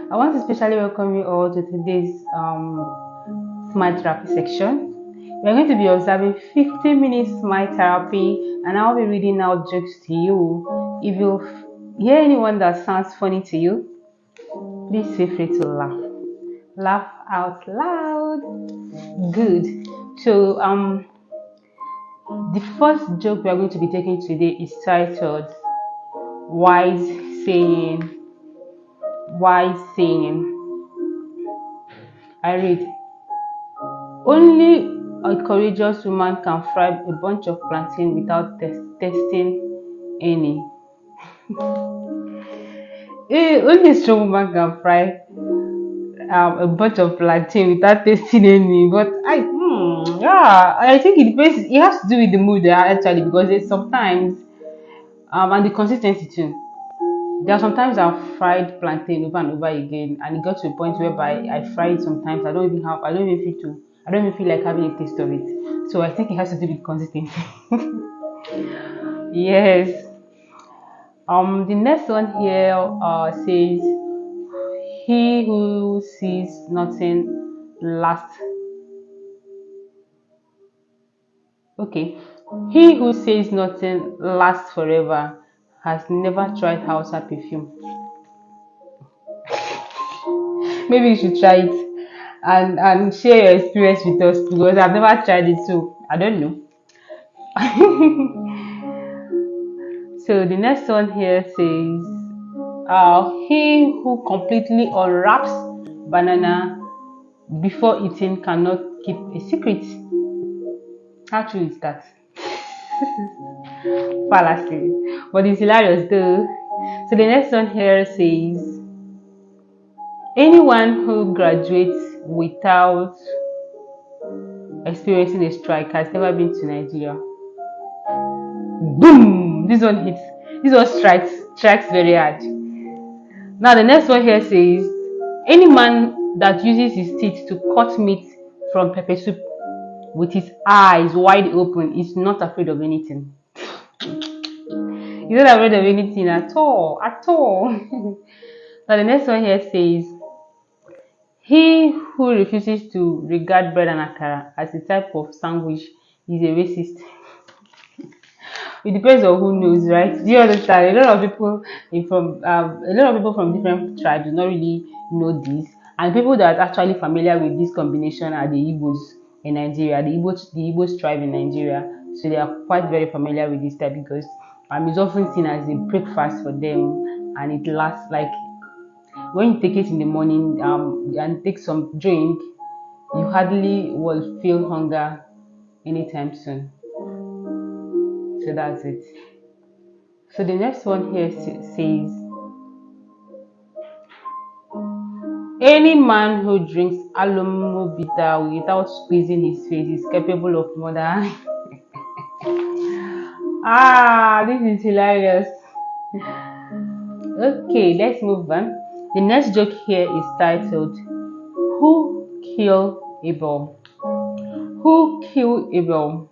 I want to specially welcome you all to today's smile therapy section. We're going to be observing 15 minutes smile therapy, and I'll be reading out jokes to you. If you hear anyone that sounds funny to you, please feel free to laugh. Laugh out loud. Good. So the first joke we are going to be taking today is titled Wise Saying. Wise Saying. I read. Only a courageous woman can fry a bunch of plantain without tasting any. Only a strong woman can fry a bunch of plantain without tasting any. But I think it depends. It has to do with the mood actually, because there's sometimes and the consistency too. There are sometimes I've fried plantain over and over again, and it got to a point whereby I fry it sometimes. I don't even feel like having a taste of it. So I think it has to do with consistency. Yes. The next one here says, "He who sees nothing lasts." Okay. He who says nothing lasts forever has never tried Hausa perfume. Maybe you should try it and share your experience with us, because I've never tried it, so I don't know. So the next one here says, he who completely unwraps banana before eating cannot keep a secret. How true is that? Fallacy. But it's hilarious though. So the next one here says, anyone who graduates without experiencing a strike has never been to Nigeria. Boom! This one hits. This one strikes very hard. Now the next one here says, any man that uses his teeth to cut meat from pepper soup with his eyes wide open is not afraid of anything. He's not afraid of anything at all. At all. Now the next one here says, he who refuses to regard bread and akara as a type of sandwich is a racist. It depends on who knows, right? Do you understand? A lot of people from different tribes do not really know this, and people that are actually familiar with this combination are the Igbos in Nigeria, the Igbos tribe in Nigeria. So they are quite very familiar with this type, because it's often seen as a breakfast for them, and it lasts like when you take it in the morning and take some drink, you hardly will feel hunger anytime soon. So that's it. So the next one here says, any man who drinks alomo bitter without squeezing his face is capable of murder. This is hilarious. Okay, let's move on. The next joke here is titled, Who Killed Abel? Who killed Abel?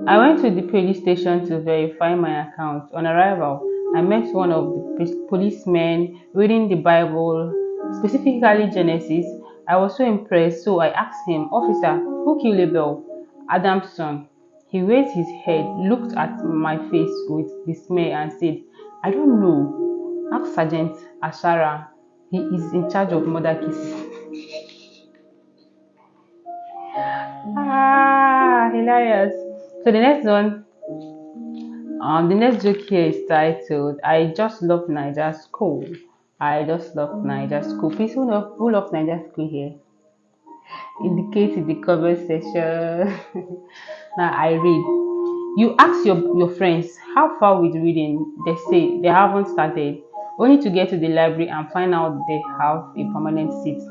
I went to the police station to verify my account. On arrival, I met one of the policemen reading the Bible, specifically Genesis. I was so impressed, so I asked him, Officer, who killed Abel? Adam's son. He raised his head, looked at my face with dismay, and said, I don't know. Ask Sergeant Ashara. He is in charge of murder cases. Hilarious. So the next joke here is titled, I just love Niger school. I just love Niger school. Please, who love Niger school here? Indicate in the comment section. Now I read. You ask your friends how far with reading. They say they haven't started, only to get to the library and find out they have a permanent seat.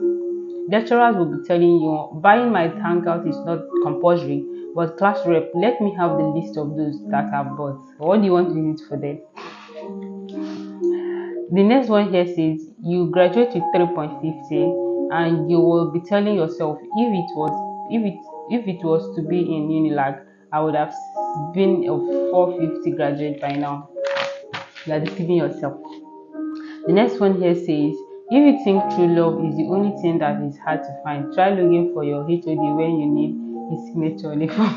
Lecturers will be telling you, buying my hangout is not compulsory, but class rep, let me have the list of those that I've bought. What do you want to use it for then? The next one here says, you graduate with 3.50 and you will be telling yourself, if it was to be in Unilag, I would have been a 450 graduate by now. You are deceiving yourself. The next one here says, If you think true love is the only thing that is hard to find, try looking for your HOD when you need a signature on a form.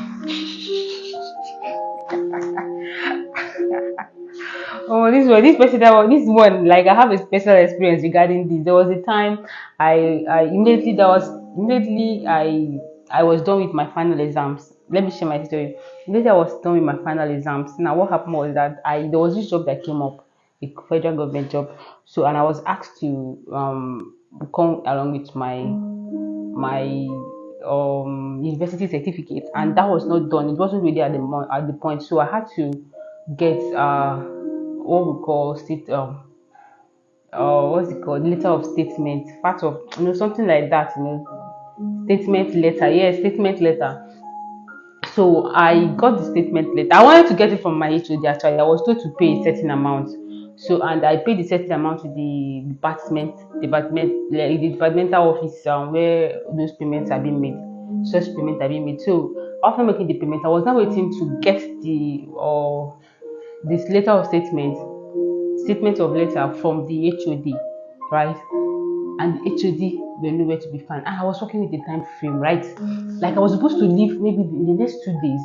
Oh, this person that one, this one, like I have a special experience regarding this. There was a time I immediately that was immediately I was done with my final exams. Let me share my story. Immediately I was done with my final exams. Now what happened was that I there was this job that came up, a federal government job. So and I was asked to come along with my university certificate, and that was not done. It wasn't really at at the point, so I had to get what we call state what's it called, letter of statement, part of something like that, statement letter. Yes, statement letter. So I got the statement letter. I wanted to get it from my HOD actually. I was told to pay a certain amount. So and I paid a certain amount to the like the departmental office where those payments are being made. Such payments are being made. So after making the payment, I was now waiting to get this letter of statement of letter from the HOD, right? And the HOD were nowhere to be found. And I was working with the time frame, right? Like I was supposed to leave maybe in the next 2 days.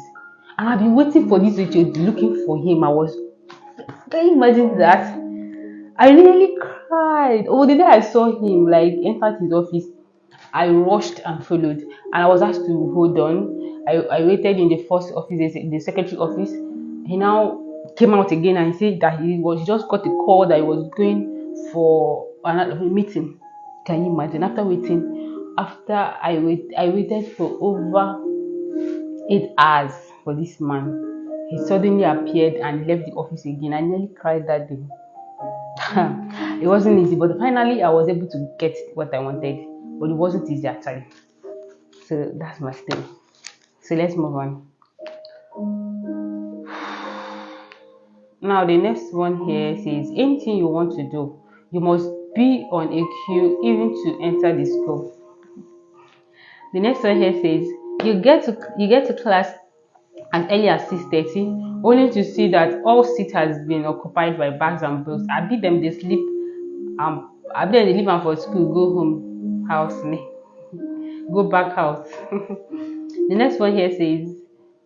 And I've been waiting for this HOD, looking for him. Can you imagine that? I really cried. Oh, the day I saw him, like, entered his office, I rushed and followed. And I was asked to hold on. I waited in the first office, the secretary office. He now came out again and said that he just got a call that he was going for another meeting. Can you imagine? I waited for over 8 hours for this man. He suddenly appeared and left the office again. I nearly cried that day. It wasn't easy, but finally I was able to get what I wanted. But it wasn't easy actually. So that's my story. So let's move on. Now the next one here says anything you want to do, you must be on a queue even to enter the school. The next one here says you get to class as early as 6:30, only to see that all seat has been occupied by bags and books. I beat them they sleep I beat them they leave am for school, go home house me. Go back house. The next one here says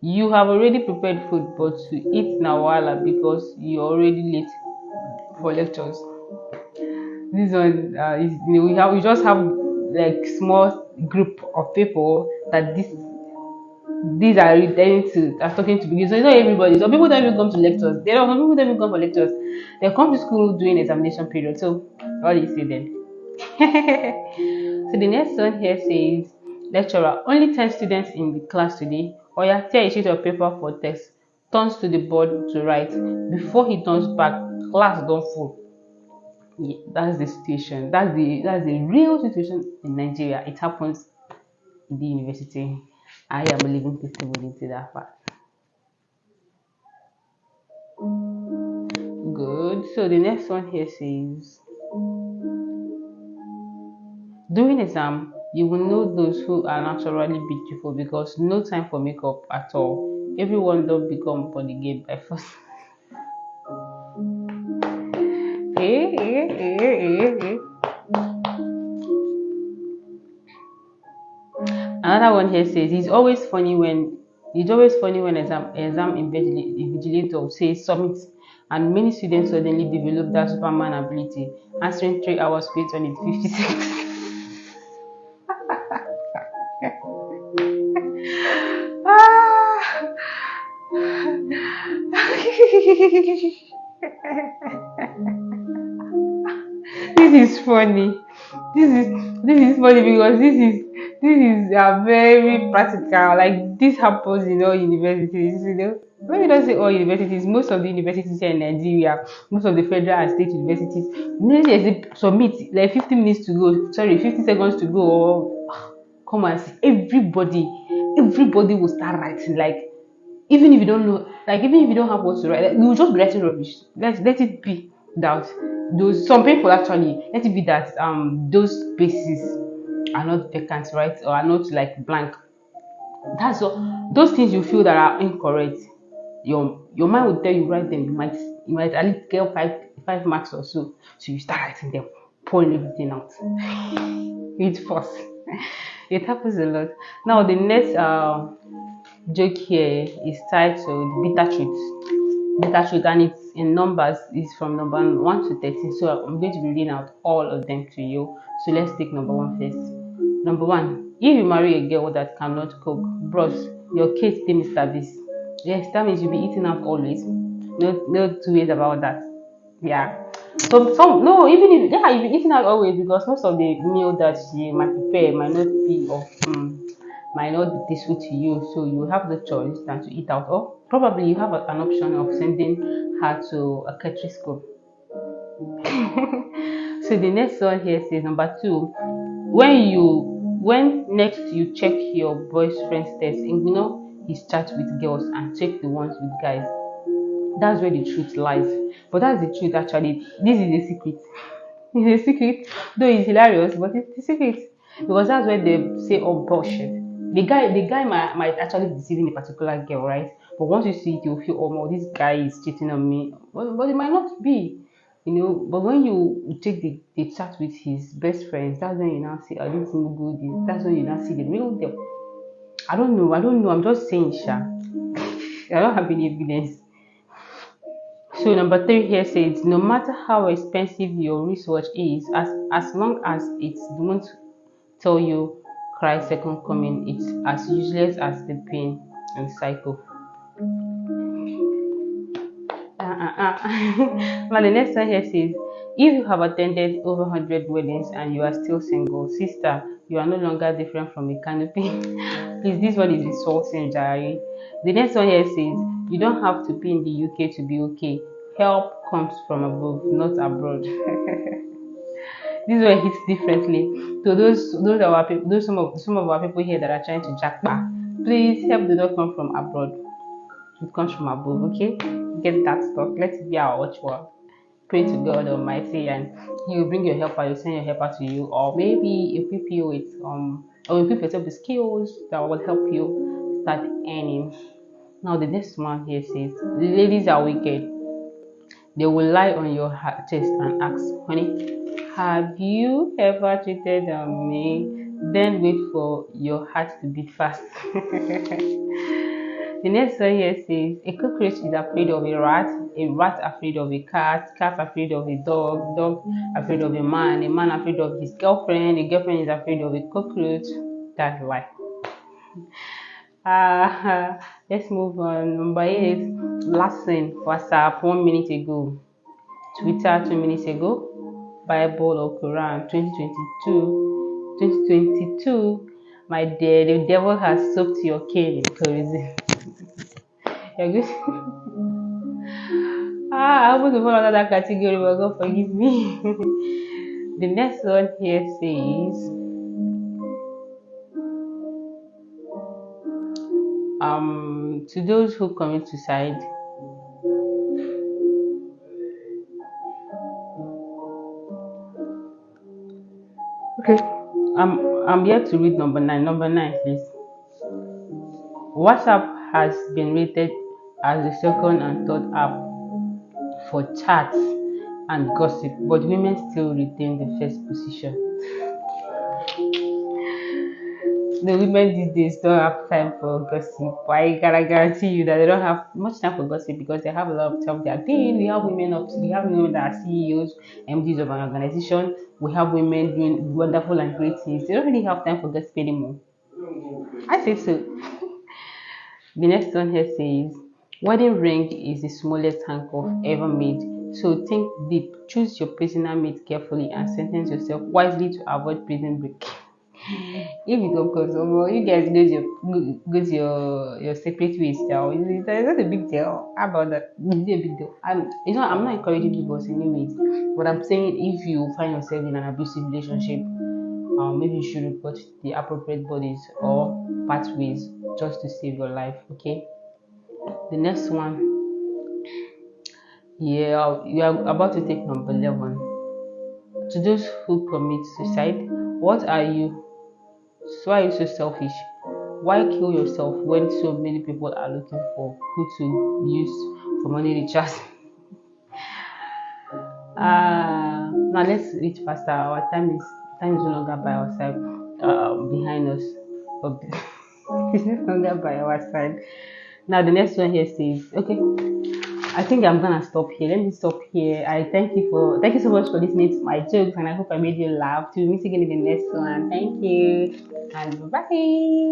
you have already prepared food but to eat na wahala because you're already late for lectures. This one is we just have like small group of people that these are returning to are talking to because so it's not everybody. Some people don't even come to lectures. Some people don't even come for lectures. They come to school during examination period. So what do you say then? So the next one here says lecturer, only 10 students in the class today. Oya, tear a sheet of paper for test. Turns to the board to write. Before he turns back, class don't full. Yeah, that's the situation. That's the real situation in Nigeria. It happens in the university. I am a living testimony to that fact. Good. So the next one here says during exam, you will know those who are naturally beautiful because no time for makeup at all. Everyone don't become body game by force. Another one here says it's always funny when exam invigilator says submit and many students suddenly develop that Superman ability, answering 3 hours straight on it 56. This is funny. This is funny because this is very practical. Like this happens in all universities. Let me not say all universities. Most of the universities here in Nigeria, most of the federal and state universities, immediately they say submit like 50 minutes to go. Sorry, 50 seconds to go. Or come and see. Everybody will start writing like even if you don't know, like even if you don't have what to write, like, you will just be writing rubbish. Let it be that those some people actually let it be that those spaces are not vacant, right? Or are not like blank. That's all those things you feel that are incorrect. Your mind will tell you write them. You might at least get five marks or so. So you start writing them. pouring everything out with force. It happens a lot. Now the next joke here is titled bitter truth. Bitter truth, and it's in numbers, is from number 1 to 13. So I'm going to be reading out all of them to you. So let's take number 1 first. Number 1, if you marry a girl that cannot cook, bros, your kids dey Mr. Beast. Yes, that means you'll be eating out always. No two ways about that. Yeah. So some no, even if yeah, you'll be eating out always, because most of the meal that she might prepare might not be of might not be tasteful to you. So you have the choice than to eat out, or probably you have an option of sending her to a catering school. So the next one here says number 2, when next you check your boyfriend's test, and you know his chat with girls, and check the ones with guys, that's where the truth lies. But that's the truth actually. This is a secret. It's a secret, though it's hilarious, but it's a secret, because that's where they say, "Oh bullshit." The guy might actually be deceiving a particular girl, right? But once you see it, you'll feel, "Oh no, this guy is cheating on me," but it might not be, you know. But when you take the chat with his best friends, that's when you now see, "Oh, this is no good." That's when you now see the real deal. I don't know. I'm just saying, Sha. I don't have any evidence. So number 3 here says, no matter how expensive your wristwatch is, as long as it don't tell you Christ second coming, it's as useless as the pain and cycle. Now the next one here says, if you have attended over 100 weddings and you are still single, sister, you are no longer different from a canopy. Please, this one is insulting, Jerry. The next one here says, you don't have to be in the UK to be okay. Help comes from above, not abroad. This one hits differently. So those are our people, those some of our people here that are trying to jackpot. Please, help do not come from abroad. It comes from above, okay? Get that stuff. Let's be our watchword. Pray to God Almighty, and He will bring your helper. He'll send your helper to you, or maybe equip you with or equip yourself with skills that will help you start earning. Now the next one here says, ladies are wicked. They will lie on your chest and ask, honey, have you ever cheated on me? Then wait for your heart to beat fast. The next one here says, a cockroach is afraid of a rat afraid of a cat afraid of a dog afraid of a man afraid of his girlfriend, a girlfriend is afraid of a cockroach. That's why. Let's move on. Number 8, last thing, WhatsApp 1 minute ago, Twitter 2 minutes ago, Bible or Quran 2022. My dear, the devil has soaked your cane in kerosene. You're good. I want to fall under that category, but God forgive me. The next one here says, to those who commit suicide, okay, I'm here to read number 9. Number 9, please. WhatsApp has been rated as the second and third app for chats and gossip, but women still retain the first position. The women these days don't have time for gossip. I can guarantee you that they don't have much time for gossip, because they have a lot of stuff they are doing. We have women that are CEOs, MDs of an organization. We have women doing wonderful and great things. They don't really have time for gossip anymore. I say so. The next one here says, wedding ring is the smallest handcuff ever made. So think deep, choose your prisoner mate carefully, and sentence yourself wisely to avoid prison break. If you don't cause, you guys go to your separate ways now. It's not a big deal. How about that? It's a big deal. I'm not encouraging divorce anyways, but I'm saying if you find yourself in an abusive relationship, maybe you should report to the appropriate bodies or pathways just to save your life. Okay. The next one, yeah, you are about to take number 11. To those who commit suicide, what are you? So why are you so selfish? Why kill yourself when so many people are looking for who to use for money recharge? Now let's reach faster. Our time is no longer by our side, behind us. But it's no longer by our side. Now the next one here says, okay, I think I'm gonna stop here. Let me stop here. I thank you so much for listening to my jokes, and I hope I made you laugh. To meet again in the next one. Thank you, and bye.